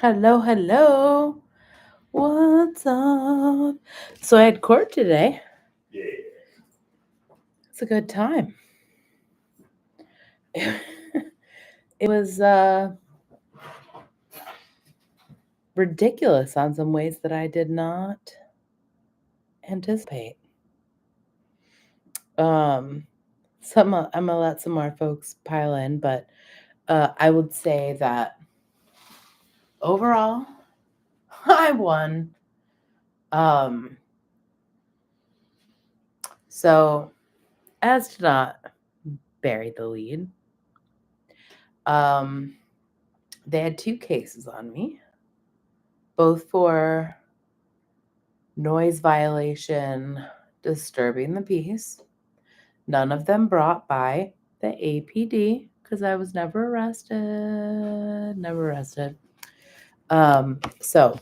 Hello, hello. What's up? So I had court today. Yeah. It's a good time. It was ridiculous on some ways that I did not anticipate. I'm gonna let some more folks pile in, but I would say that overall, I won. Um, so as to not bury the lead, um, they had two cases on me, both for noise violation, disturbing the peace. None of them brought by the APD because I was never arrested. Never arrested. So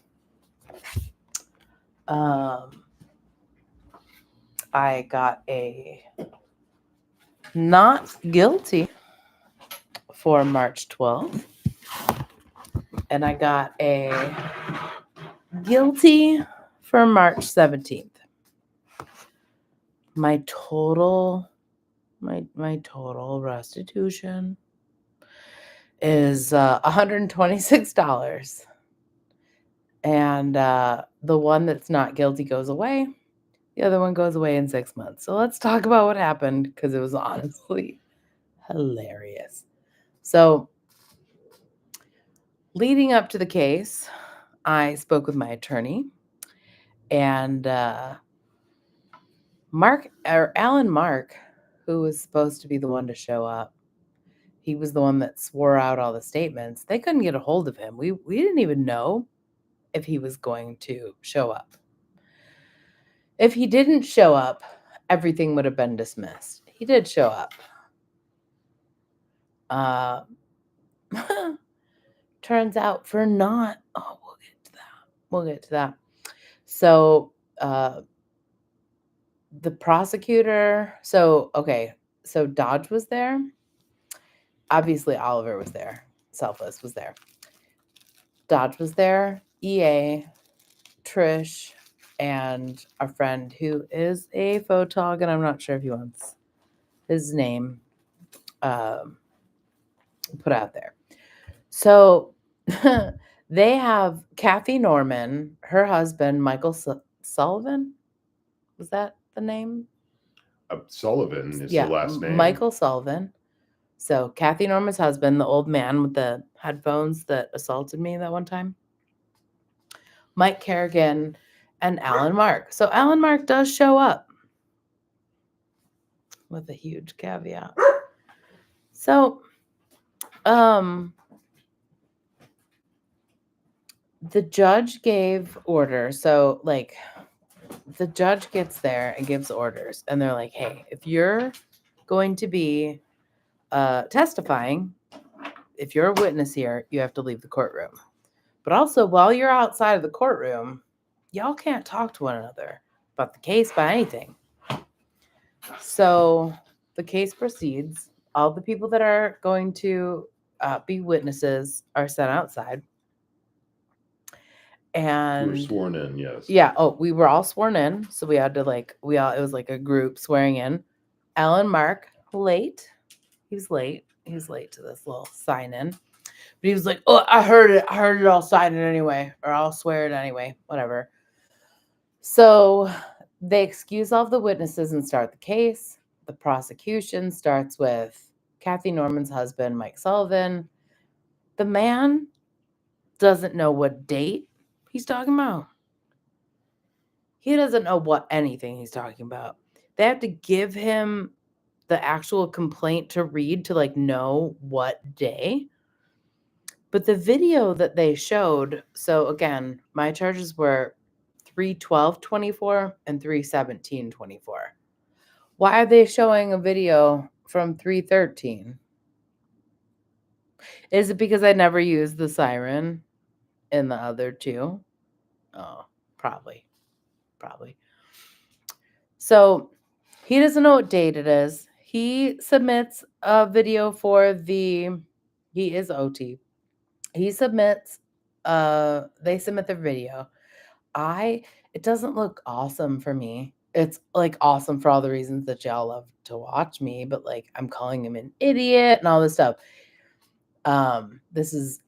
I got a not guilty for March 12th, and I got a guilty for March 17th. My total restitution is $126. And the one that's not guilty goes away. The other one goes away in 6 months. So let's talk about what happened because it was honestly hilarious. So leading up to the case, I spoke with my attorney, and Alan Mark, who was supposed to be the one to show up, he was the one that swore out all the statements. They couldn't get a hold of him. We didn't even know if he was going to show up. If he didn't show up, everything would have been dismissed. He did show up. Turns out for not. Oh, we'll get to that. So the prosecutor. So Dodge was there. Obviously, Oliver was there. Selfless was there. Dodge was there. EA, Trish, and our friend who is a photog, and I'm not sure if he wants his name put out there. So they have Kathy Norman, her husband, Michael Sullivan. Was that the name? Sullivan is the last name. Michael Sullivan. So Kathy Norman's husband, the old man with the headphones that assaulted me that one time. Mike Kerrigan and Alan Mark. So Alan Mark does show up with a huge caveat. So the judge gave orders. So the judge gets there and gives orders, and they're like, hey, if you're going to be testifying, if you're a witness here, you have to leave the courtroom. But also, while you're outside of the courtroom, y'all can't talk to one another about the case, about anything. So the case proceeds. All the people that are going to be witnesses are sent outside. And we were sworn in, yes. Yeah. Oh, we were all sworn in. So we had to it was like a group swearing in. Alan Mark, late. He was late. He was late to this little sign in. But he was like, oh, I heard it. I'll sign it anyway. Or I'll swear it anyway. Whatever. So they excuse all of the witnesses and start the case. The prosecution starts with Kathy Norman's husband, Mike Sullivan. The man doesn't know what date he's talking about. He doesn't know what anything he's talking about. They have to give him the actual complaint to read to know what day. But the video that they showed, so again, my charges were 3/12/24 and 3/17/24. Why are they showing a video from 3/13? Is it because I never used the siren in the other two? Oh, probably. So he doesn't know what date it is. He submits a video for he is OT. He submits they submit their video. It doesn't look awesome for me. It's like awesome for all the reasons that y'all love to watch me, but like I'm calling him an idiot and all this stuff. This is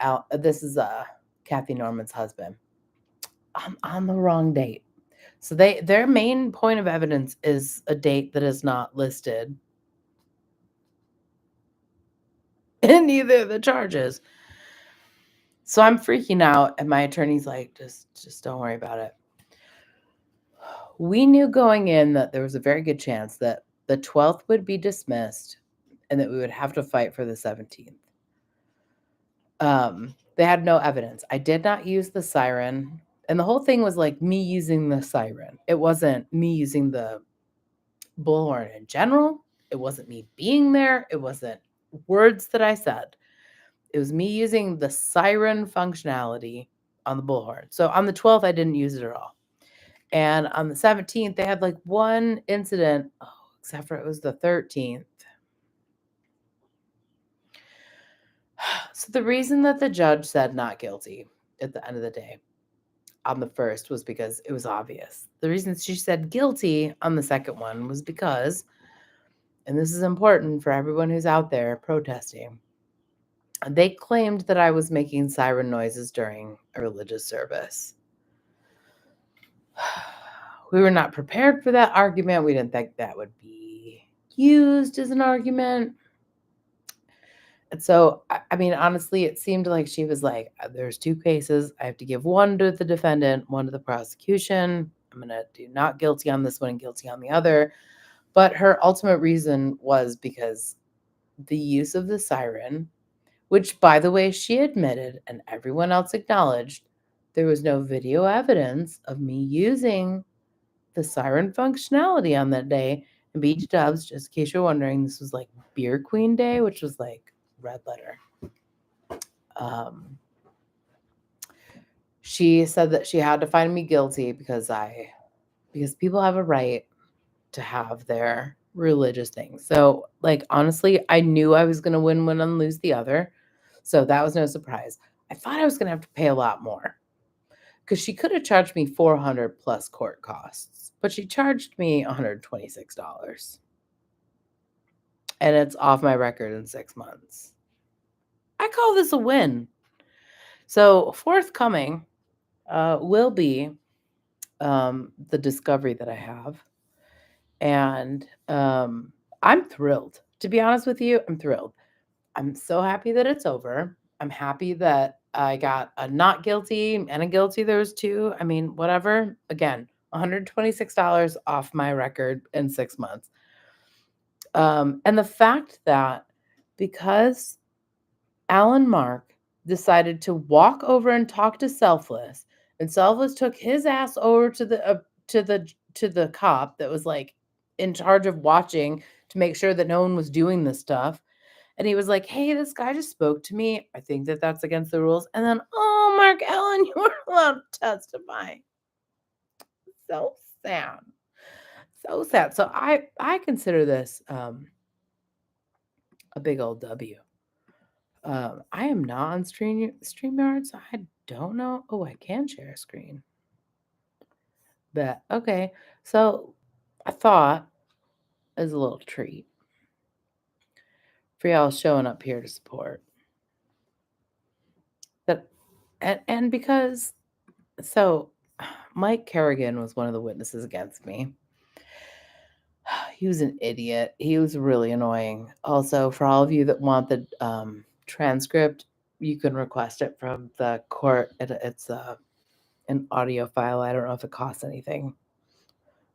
Kathy Norman's husband. I'm on the wrong date. So their main point of evidence is a date that is not listed in either of the charges. So I'm freaking out, and my attorney's like, just don't worry about it. We knew going in that there was a very good chance that the 12th would be dismissed and that we would have to fight for the 17th. They had no evidence. I did not use the siren. And the whole thing was like me using the siren. It wasn't me using the bullhorn in general. It wasn't me being there. It wasn't words that I said. It was me using the siren functionality on the bullhorn. So on the 12th, I didn't use it at all. And on the 17th, they had like one incident, except for it was the 13th. So the reason that the judge said not guilty at the end of the day on the first was because it was obvious. The reason she said guilty on the second one was because, and this is important for everyone who's out there protesting, they claimed that I was making siren noises during a religious service. We were not prepared for that argument. We didn't think that would be used as an argument. And so, I mean, honestly, it seemed like she was like, there's two cases. I have to give one to the defendant, one to the prosecution. I'm going to do not guilty on this one and guilty on the other. But her ultimate reason was because the use of the siren, which, by the way, she admitted and everyone else acknowledged, there was no video evidence of me using the siren functionality on that day. And Beach Dubs, just in case you're wondering, this was like Beer Queen Day, which was like red letter. She said that she had to find me guilty because people have a right to have their religious things. So, like, honestly, I knew I was going to win one and lose the other. So that was no surprise. I thought I was going to have to pay a lot more because she could have charged me $400 plus court costs, but she charged me $126. And it's off my record in 6 months. I call this a win. So forthcoming will be the discovery that I have. And I'm thrilled. To be honest with you, I'm thrilled. I'm so happy that it's over. I'm happy that I got a not guilty and a guilty. There was two. I mean, whatever. Again, $126 off my record in 6 months. And the fact that because Alan Mark decided to walk over and talk to Selfless, and Selfless took his ass over to the cop that was like in charge of watching to make sure that no one was doing this stuff. And he was like, "Hey, this guy just spoke to me. I think that that's against the rules." And then, "Oh, Mark Allen, you weren't allowed to testify." So sad. So sad. So I consider this a big old W. I am not on StreamYard, so I don't know. Oh, I can share a screen. But okay. So I thought as a little treat for y'all showing up here to support that, and because Mike Kerrigan was one of the witnesses against me. He was an idiot. He was really annoying. Also, for all of you that want the transcript, you can request it from the court. It's an audio file. I don't know if it costs anything.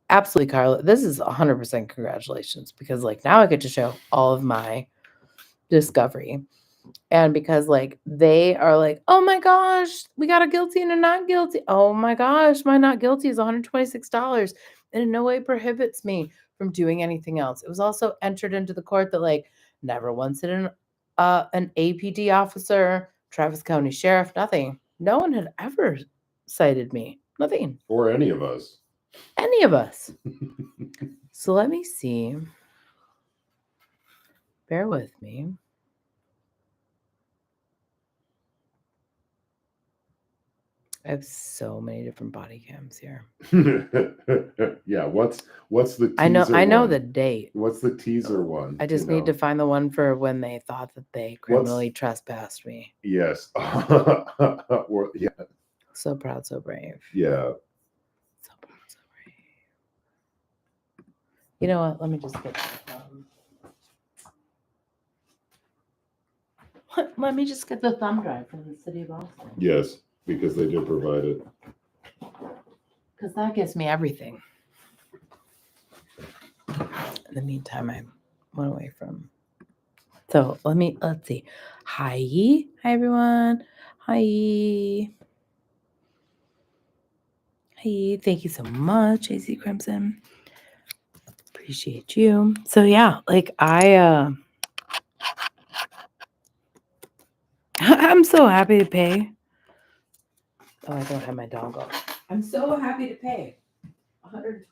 Absolutely, Carla. This is 100% congratulations because like now I get to show all of my discovery. And because like they are like, "Oh my gosh, we got a guilty and a not guilty." Oh my gosh, my not guilty is $126 and in no way prohibits me from doing anything else. It was also entered into the court that like never once did an APD officer, Travis County Sheriff, nothing. No one had ever cited me. Nothing. Or any of us. Any of us. So let me see. Bear with me. I have so many different body cams here. Yeah, what's the teaser I know one? the date. What's the teaser one? I just need to find the one for when they thought that they criminally trespassed me. Yes. Well, yeah. So proud, so brave. Yeah. So proud, so brave. You know what? Let me just get let me just get the thumb drive from the city of Boston. Yes, because they did provide it. Because that gives me everything. In the meantime, I went away from. So let's see. Hi everyone. Hi. Thank you so much, AC Crimson. Appreciate you. So yeah, like I'm so happy to pay. Oh, I don't have my dongle. I'm so happy to pay $126.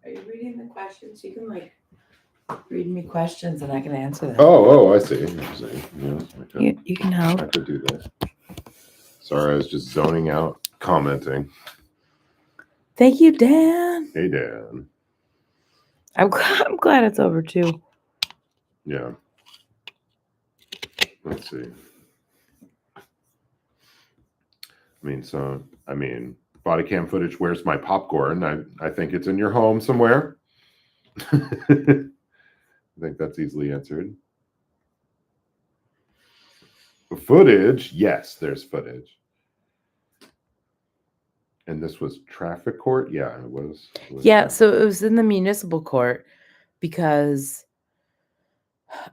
Are you reading the questions? You can read me questions and I can answer them. Oh, I see. Yeah, You can help. I could do that. Sorry, I was just zoning out, commenting. Thank you, Dan. Hey, Dan. I'm glad it's over too. Yeah. Let's see. Body cam footage. Where's my popcorn? I think it's in your home somewhere. I think that's easily answered. Footage. Yes, there's footage. And this was traffic court? Yeah, it was. Yeah, so it was in the municipal court because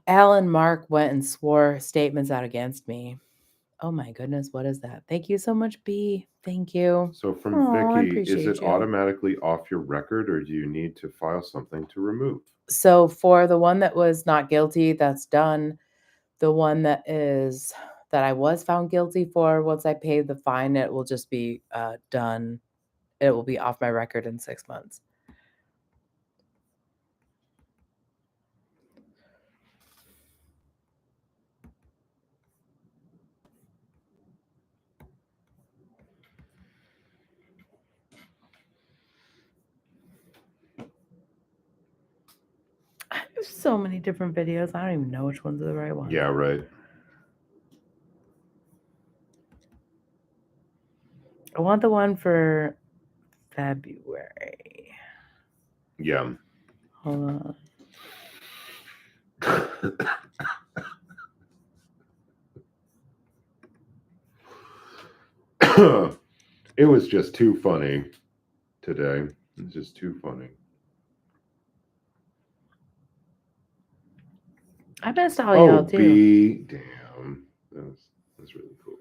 Al and Mark went and swore statements out against me. Oh my goodness, what is that? Thank you so much, B. Thank you. So from Vicky, is it automatically off your record or do you need to file something to remove? So for the one that was not guilty, that's done. The one that I was found guilty for, once I paid the fine, it will just be done. It will be off my record in 6 months. There's so many different videos. I don't even know which one's the right one. Yeah, right. I want the one for February. Yeah. Hold on. It was just too funny today. It's just too funny. I missed all y'all too. Damn. That's really cool.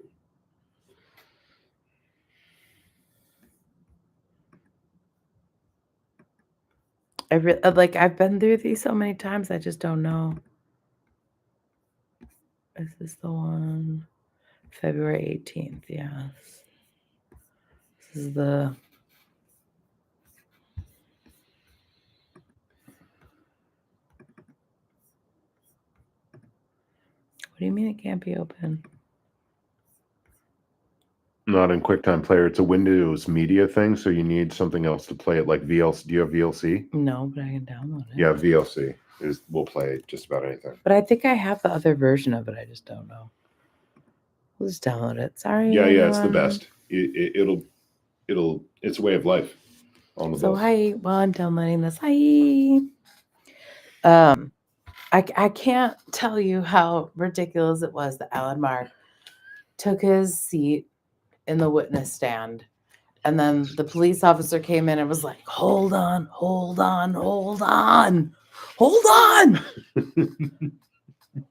I've been through these so many times, I just don't know. Is this the one? February 18th, yes. This is the... What do you mean it can't be open? Not in QuickTime Player. It's a Windows Media thing, so you need something else to play it, like VLC. Do you have VLC? No, but I can download it. Yeah, VLC will play just about anything. But I think I have the other version of it. I just don't know. We'll just download it. Sorry. Yeah, it's the best. It's a way of life. So hi, while I'm downloading this, hi. I can't tell you how ridiculous it was that Alan Mark took his seat in the witness stand, and then the police officer came in and was like, hold on.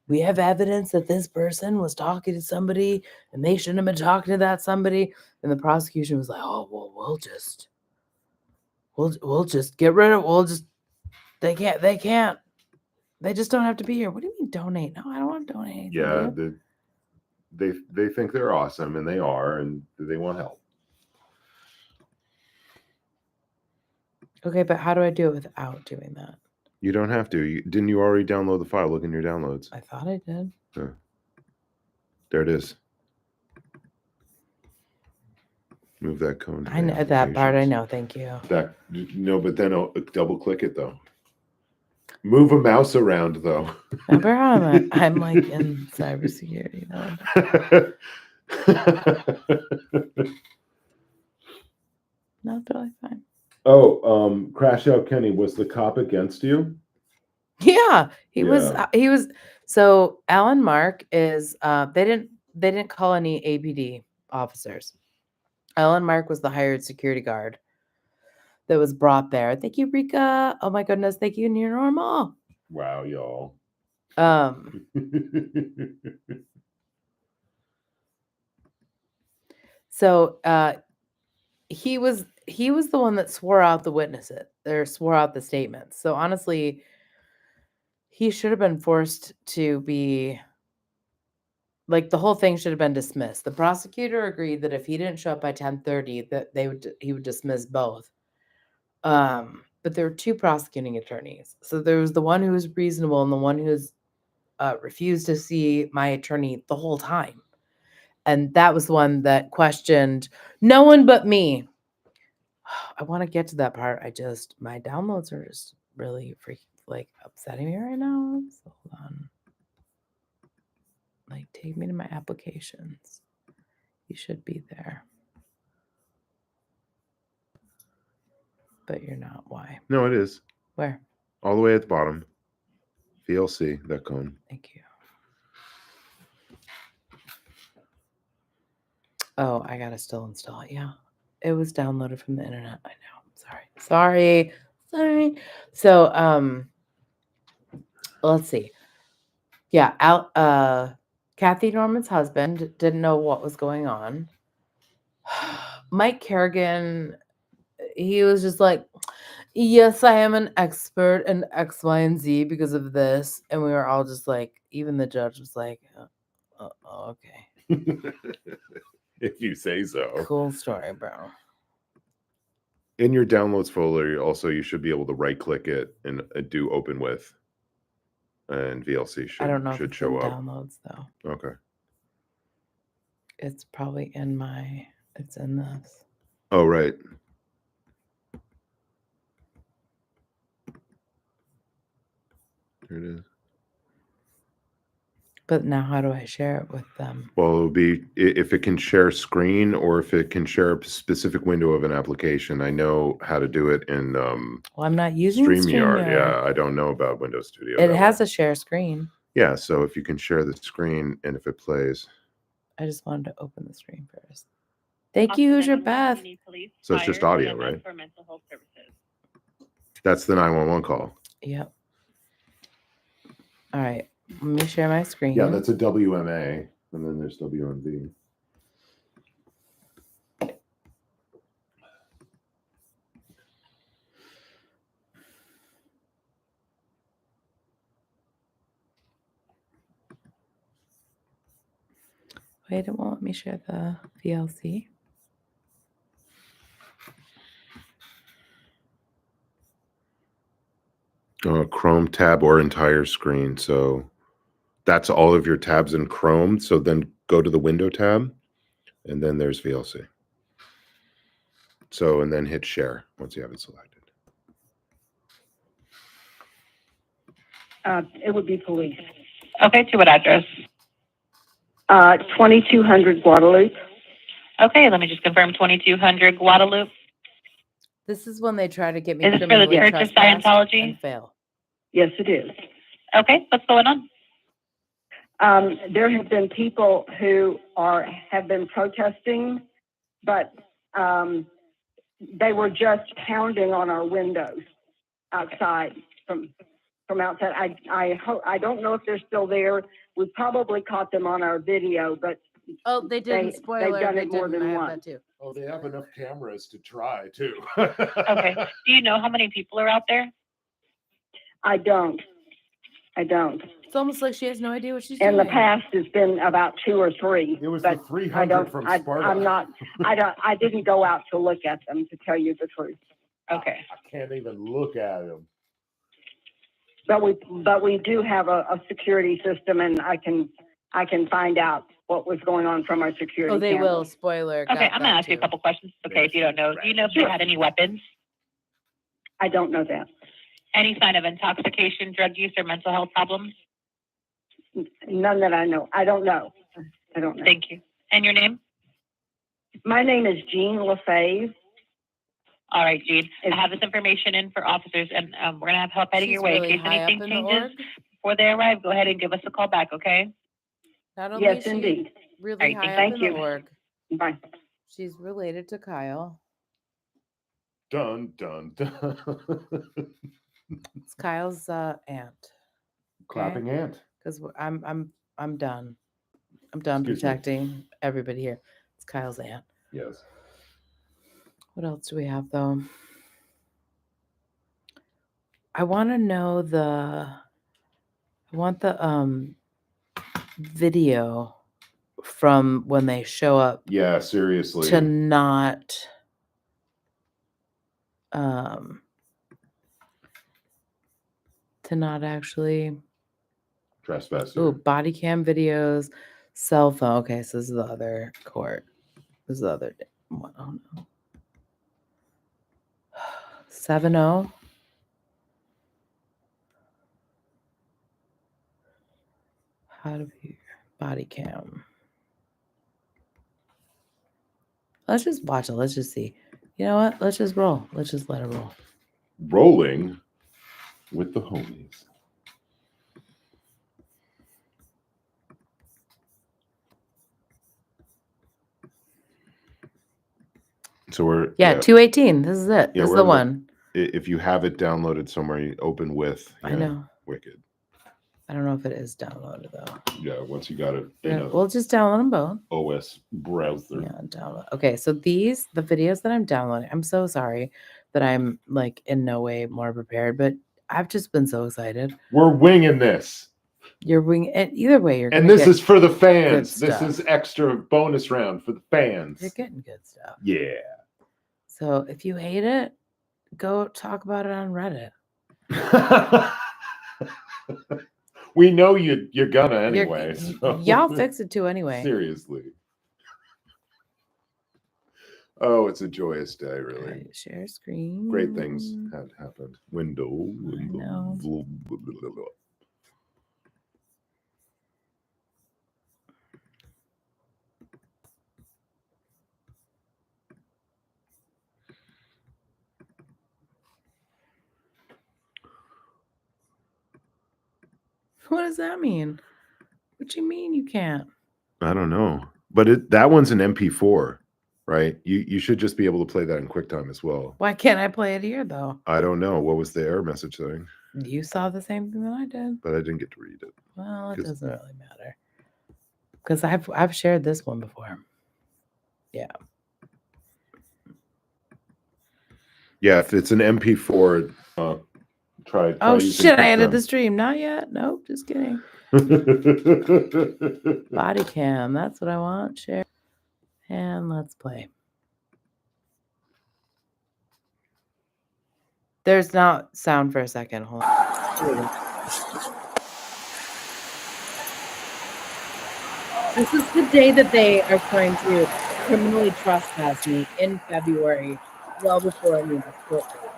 we have evidence that this person was talking to somebody and they shouldn't have been talking to that somebody. And the prosecution was like, oh, well, we'll just get rid of, they can't, they just don't have to be here. What do you mean donate? No, I don't want to donate anything to Yeah, you. they think they're awesome, and they are, and they want help. Okay, but how do I do it without doing that? You don't have to. Didn't you already download the file? Look in your downloads. I thought I did. There it is. Move that cone. to I the know that part. I applications. know. Thank you. No, but then I'll double click it though. Move a mouse around though. Remember how I'm like in cybersecurity though. No, totally fine. Oh, Crash Out Kenny, was the cop against you? Yeah, he was. Yeah. He was. So Alan Mark is. They didn't call any APD officers. Alan Mark was the hired security guard that was brought there. Thank you, Rika. Oh my goodness, thank you, Near Normal. Wow, y'all. So he was the one that swore out the witnesses or swore out the statements. So honestly, he should have been forced to be, like, the whole thing should have been dismissed. The prosecutor agreed that if he didn't show up by 10:30, that he would dismiss both. But there were two prosecuting attorneys. So there was the one who was reasonable and the one who's refused to see my attorney the whole time. And that was the one that questioned no one but me. I want to get to that part. My downloads are just really upsetting me right now. So hold on. Like, take me to my applications. You should be there. But you're not. Why? No, it is. Where? All the way at the bottom. VLC, that cone. Thank you. Oh, I gotta still install it. Yeah. It was downloaded from the internet. I know. Sorry. So, let's see. Yeah, Kathy Norman's husband didn't know what was going on. Mike Kerrigan, he was just like, yes, I am an expert in X, Y, and Z because of this. And we were all just like, even the judge was like, okay. If you say so. Cool story, bro. In your downloads folder, you should be able to right click it and do open with. And VLC I don't know if should it's show in up. downloads though. Okay. It's probably it's in this. Oh, right. There it is. But now how do I share it with them? Well, it would be if it can share screen or if it can share a specific window of an application. I know how to do it in Well, I'm not using StreamYard. StreamYard. Yeah, I don't know about Windows Studio. It has a share screen. Yeah, so if you can share the screen and if it plays. I just wanted to open the screen first. Thank you, your Beth. So it's just audio, right? That's the 911 call. Yep. All right. Let me share my screen. Yeah, that's a WMA, and then there's WMV. Wait, it won't let me share the VLC. Chrome tab or entire screen. So that's all of your tabs in Chrome. So then go to the window tab, and then there's VLC. So, and then hit share once you have it selected. It would be police. Okay, to what address? 2200 Guadalupe. Okay, let me just confirm 2200 Guadalupe. This is when they try to get me Is this for the criminally Church of trespassed Scientology? and fail. Yes, it is. Okay, what's going on? There have been people who have been protesting, but they were just pounding on our windows outside. from outside. I don't know if they're still there. We probably caught them on our video, but Oh, they didn't. they've Spoiler. done They it more didn't. than I have once. that too. Oh, they have enough cameras to try too. Okay. Do you know how many people are out there? I don't. It's almost like she has no idea what she's In doing. the past, it's been about 2 or 3. It was but the 300 from Sparta. I'm not. I didn't go out to look at them, to tell you the truth. Okay. I can't even look at them. But we do have a security system, and I can find out what was going on from our security. Oh, they cameras. will. Spoiler. Okay, got I'm gonna that ask you a too. couple questions. Okay, if you don't know. Do you know if they had any weapons? I don't know that. Any sign of intoxication, drug use, or mental health problems? None that I know. I don't know. Thank you. And your name? My name is Jean LaFave. All right, Jean. I have this information in for officers, and we're gonna have help heading She's your way. really In case high up anything in the changes org. before they arrive, go ahead and give us a call back, okay? Not only Yes, is she indeed. really All right, high up thank in you. the org, Bye. she's related to Kyle. Dun dun dun. It's Kyle's aunt. Clapping ant. Because I'm done. I'm done Excuse me. protecting everybody here. It's Kyle's aunt. Yes. What else do we have though? I want to know I want the video from when they show up Yeah, seriously. to not actually Trespassing. body cam videos, cell phone. Okay, so this is the other court. This is the other one. Oh no. 7-0. How to view body cam. Let's just watch it. Let's just see. You know what? Let's just roll. Let's just let it roll. Rolling with the homies. So we're 218. This is it. Yeah, This is we're the look- one. If you have it downloaded somewhere, you open with. I know. Wicked. I don't know if it is downloaded though. Yeah, once you got it in Yeah, a we'll just download them both. OS browser. Yeah, download. Okay, so the videos that I'm downloading, I'm so sorry that I'm like in no way more prepared, but I've just been so excited. We're winging this. You're winging it either way. You're And gonna this get, is for the fans. good This stuff. is extra bonus round for the fans. you're getting good stuff. Yeah. So if you hate it, go talk about it on Reddit. We know you're gonna anyway. So. Y'all fix it too anyway. Seriously. Oh, it's a joyous day, really. Okay, share screen. Great things had happened. Window. know. What does that mean? What you mean you can't? I don't know, but that one's an MP4, right? You should just be able to play that in QuickTime as well. Why can't I play it here though? I don't know. What was the error message saying? You saw the same thing that I did. But I didn't get to read it. Well, it 'Cause- doesn't really matter. Because I've shared this one before. Yeah, if it's an MP4, try. Oh using shit, I ended QuickTime. the stream. Not yet. Nope, just kidding. Body cam. That's what I want. Share. And let's play. There's not sound for a second. Hold on. Here we go. This is the day that they are trying to criminally trespass me in February, well before I need the court date.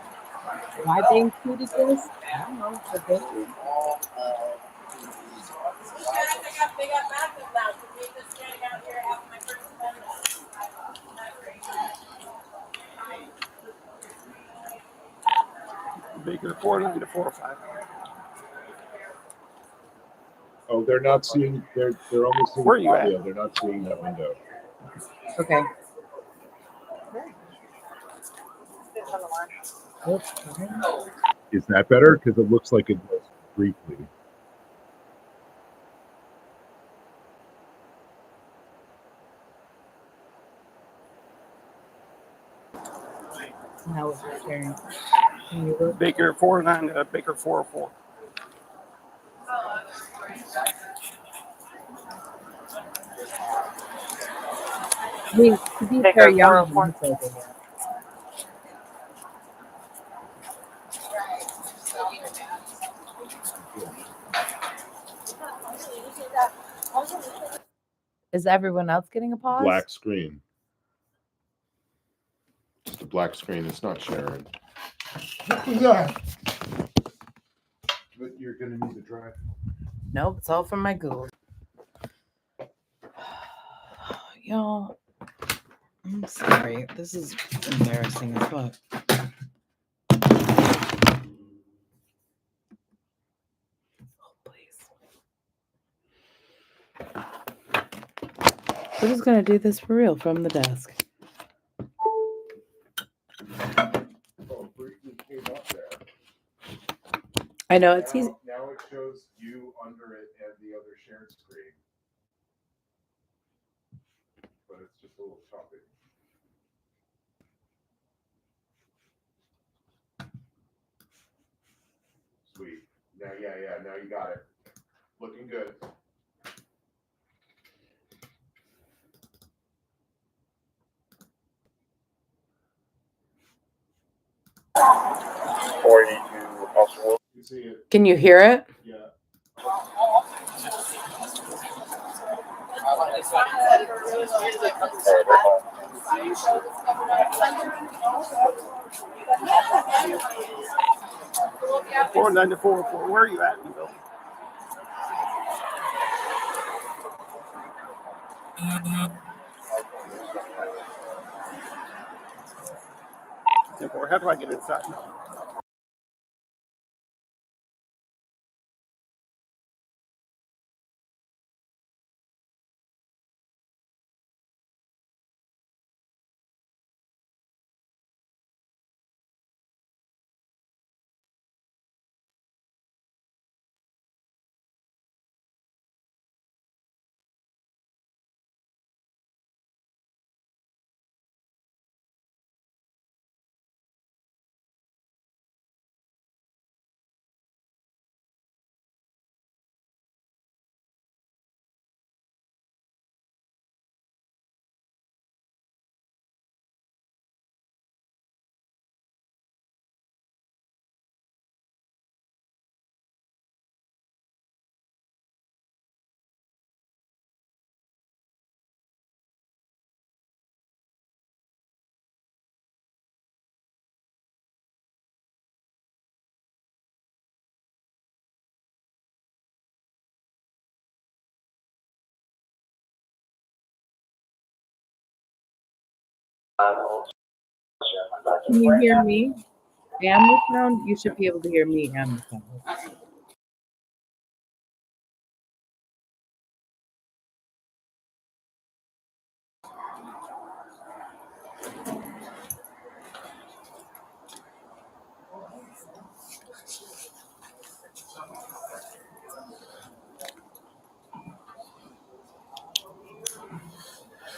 Why they included this? I don't know. But they did. Bigger 40 to 405. Oh, they're not seeing. They're only seeing. Where are you at? audio. They're not seeing that window. Okay. Oops, okay. Is that better? Because it looks like it was briefly. Now it's sharing. Can you look? Baker 409 to Baker 404. I mean, to be Baker fair, young 404. ones over here. Is everyone else getting a pause? Black screen. Just a black screen. It's not sharing. But you're gonna need to drive. Nope, it's all from my Google. Y'all, I'm sorry. This is embarrassing as fuck. Oh, please. We're just gonna do this for real from the desk. Oh, briefly came up there. I know it's easy. Now it shows you under it and the other shared screen. But it's just a little choppy. Sweet. Now, now you got it. Looking good. You see it? Can you hear it? Yeah. Four nine to 404. Where are you at, Bill? How do I get inside? Can you hear me and the sound? You should be able to hear me and the sound.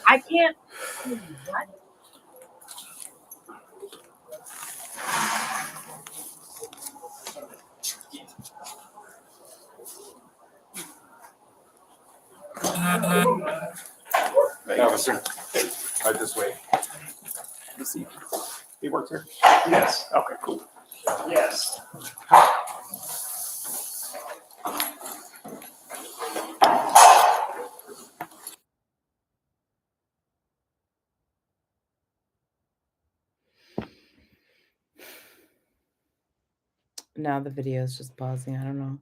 I can't. What? Officer, I just wait. Let's see. He works here? Yes, Okay, cool. yes. Now the video is just pausing. I don't know.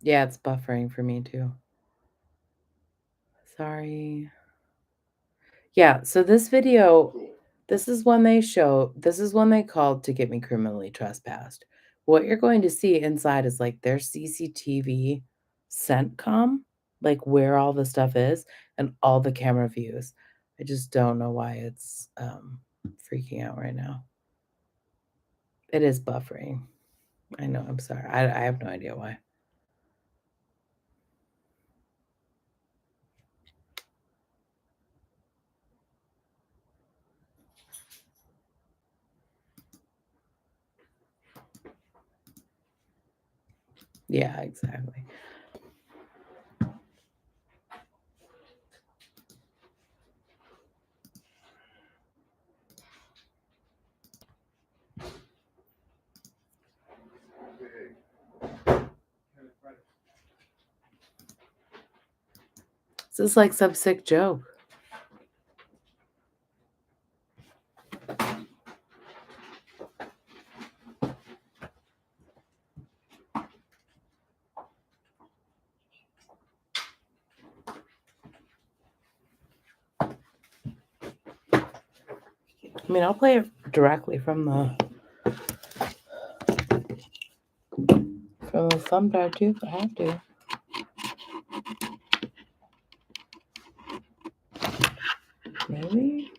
Yeah, it's buffering for me too. Sorry. Yeah, so this video, this is when they called to get me criminally trespassed. What you're going to see inside is like their CCTV CENTCOM like where all the stuff is and all the camera views. I just don't know why it's freaking out right now. It is buffering. I know, I'm sorry. I have no idea why. Yeah, exactly. This is like some sick joke. I mean, I'll play it directly from the thumb drive too if I have to. Maybe.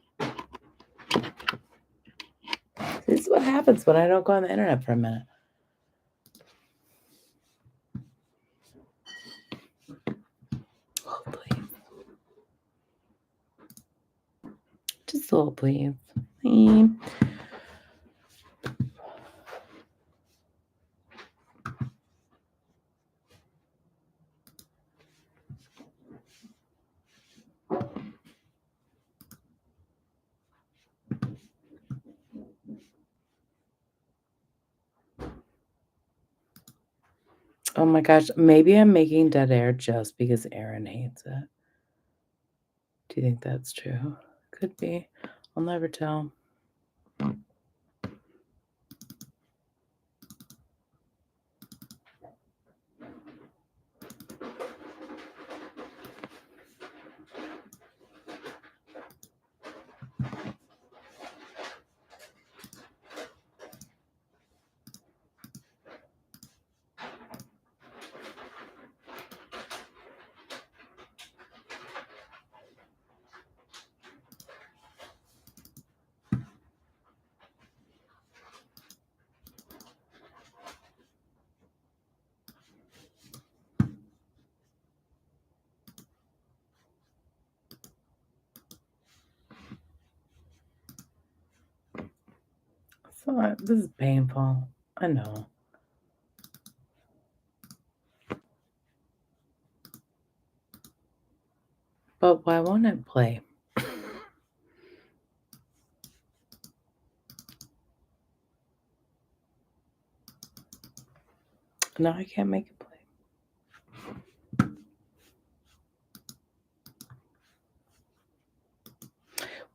This is what happens when I don't go on the internet for a minute. Oh, please. Just a little, please. Oh my gosh, maybe I'm making dead air just because Aaron hates it. Do you think that's true? Could be. I'll never tell. So, this is painful. I know. But why won't it play? Now I can't make it play.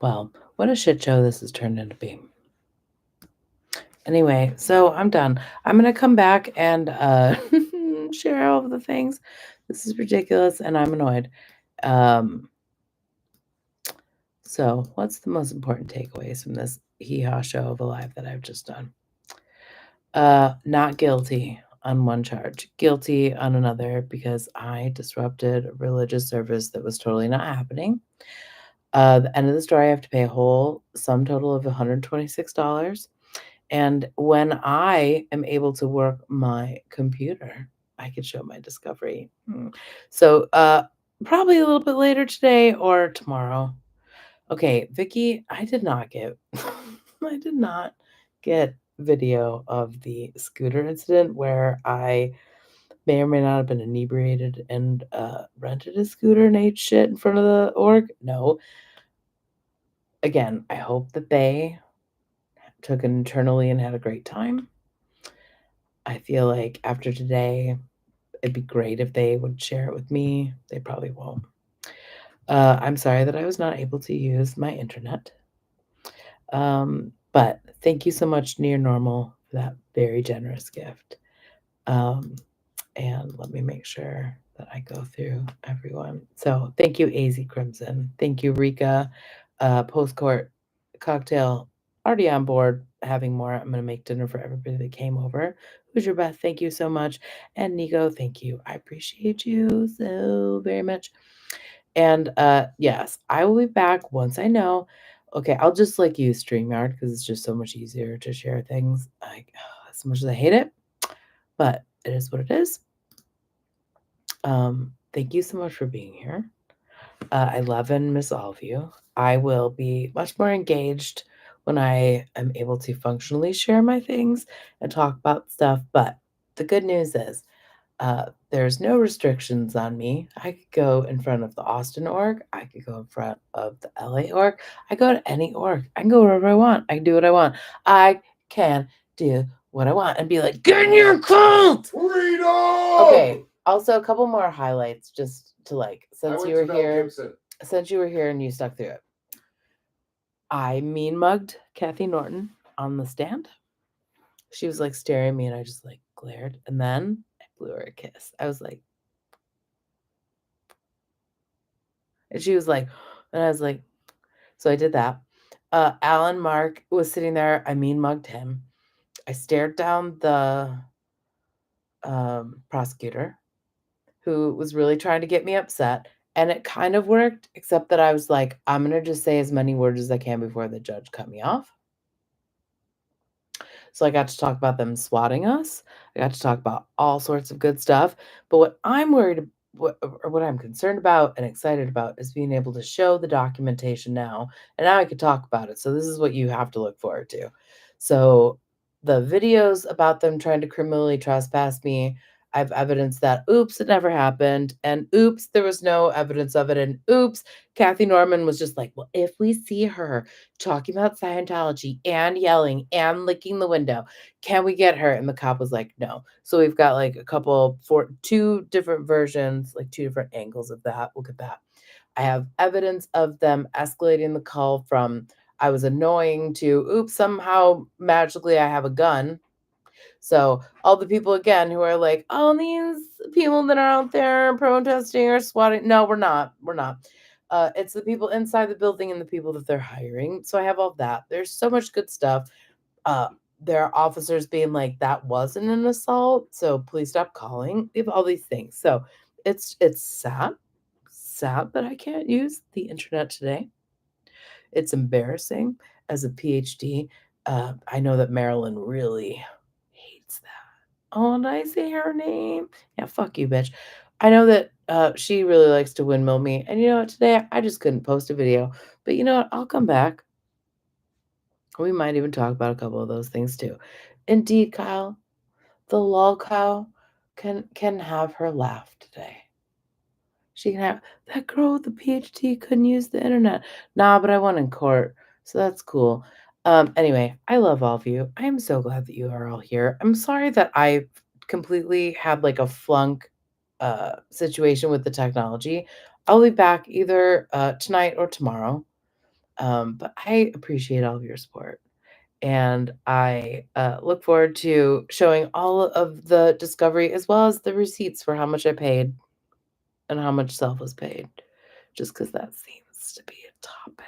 Well, what a shit show this has turned into be. Anyway, so I'm done. I'm going to come back and share all of the things. This is ridiculous and I'm annoyed. So what's the most important takeaways from this hee-haw show of a live that I've just done? Not guilty on one charge, guilty on another because I disrupted a religious service that was totally not happening. The end of the story, I have to pay a whole sum total of $126. And when I am able to work my computer, I can show my discovery. So probably a little bit later today or tomorrow. Okay, Vicky, I did not get video of the scooter incident where I may or may not have been inebriated and rented a scooter and ate shit in front of the org. No. Again, I hope that they took it internally and had a great time. I feel like after today, it'd be great if they would share it with me. They probably won't. I'm sorry that I was not able to use my internet. But thank you so much, Near Normal, for that very generous gift. And let me make sure that I go through everyone. So thank you, AZ Crimson. Thank you, Rika. Postcourt Cocktail, already on board, having more. I'm going to make dinner for everybody that came over who Butcher Beth, thank you so much. And Nico, thank you. I appreciate you so very much. And yes, I will be back once I know. Okay, I'll just like use StreamYard because it's just so much easier to share things. Like as much as I hate it, but it is what it is. Thank you so much for being here. I love and miss all of you. I will be much more engaged when I am able to functionally share my things and talk about stuff. But the good news is there's no restrictions on me. I could go in front of the Austin org. I could go in front of the LA org. I go to any org. I can go wherever I want. I can do what I want. I can do what I want and be like, get in your cult! Freedom! Okay. Also, a couple more highlights just to like, since you were here and you stuck through it. I mean mugged Kathy Norton on the stand. She was like staring at me and I just like glared. And then I blew her a kiss. I was like, and she was like, and I was like, so I did that. Alan Mark was sitting there. I mean mugged him. I stared down the prosecutor who was really trying to get me upset. And it kind of worked, except that I was like, I'm going to just say as many words as I can before the judge cut me off. So I got to talk about them swatting us. I got to talk about all sorts of good stuff. But what I'm worried what I'm concerned about and excited about is being able to show the documentation now. And now I could talk about it. So this is what you have to look forward to. So the videos about them trying to criminally trespass me, I have evidence that oops, it never happened. And oops, there was no evidence of it. And oops, Kathy Norman was just like, well, if we see her talking about Scientology and yelling and licking the window, can we get her? And the cop was like, no. So we've got like two different versions, like two different angles of that. Look at that. I have evidence of them escalating the call from I was annoying to oops, somehow magically I have a gun. So all the people again who are like, oh, these people that are out there protesting or swatting. No, we're not. We're not. It's the people inside the building and the people that they're hiring. So I have all that. There's so much good stuff. There are officers being like, that wasn't an assault. So please stop calling. We have all these things. So it's sad that I can't use the internet today. It's embarrassing as a PhD. I know that Marilyn really hates that. Oh, did I say her name? Yeah, fuck you, bitch. I know that she really likes to windmill me. And you know what? Today I just couldn't post a video. But you know what? I'll come back. We might even talk about a couple of those things too. Indeed, Kyle, the lol cow can have her laugh today. She can have that girl with the PhD couldn't use the internet. Nah, but I won in court, so that's cool. Anyway, I love all of you. I am so glad that you are all here. I'm sorry that I completely had like a flunk situation with the technology. I'll be back either tonight or tomorrow. But I appreciate all of your support. And I look forward to showing all of the discovery as well as the receipts for how much I paid and how much self was paid, just because that seems to be a topic.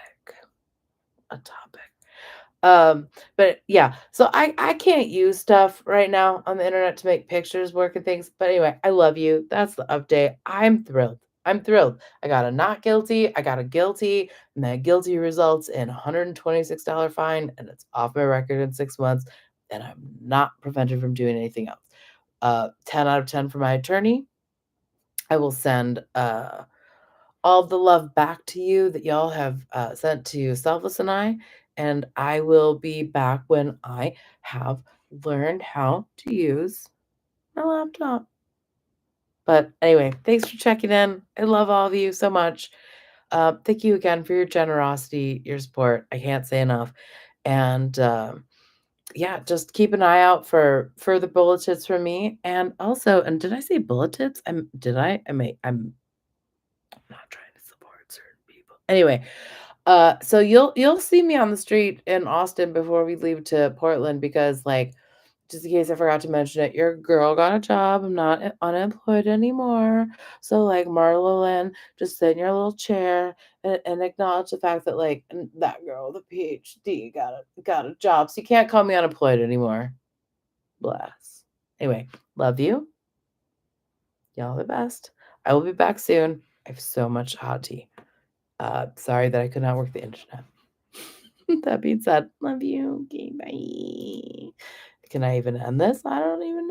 But yeah, so I can't use stuff right now on the internet to make pictures work and things. But anyway, I love you. That's the update. I'm thrilled. I'm thrilled. I got a not guilty. I got a guilty, and that guilty results in a $126 fine, and it's off my record in 6 months, and I'm not prevented from doing anything else. 10 out of 10 for my attorney. I will send all the love back to you that y'all have sent to Selfless and I. And I will be back when I have learned how to use my laptop. But anyway, thanks for checking in. I love all of you so much. Thank you again for your generosity, your support. I can't say enough. And yeah, just keep an eye out for further bulletins from me. And also, and did I say bulletins? I'm not trying to support certain people. Anyway, so you'll see me on the street in Austin before we leave to Portland because like just in case I forgot to mention it, your girl got a job. I'm not unemployed anymore. So like Marla Lynn, just sit in your little chair and acknowledge the fact that like that girl with a PhD got a job. So you can't call me unemployed anymore. Bless. Anyway, love you. Y'all are the best. I will be back soon. I have so much hot tea. Sorry that I could not work the internet. That being said, love you. Okay, bye. Can I even end this? I don't even know.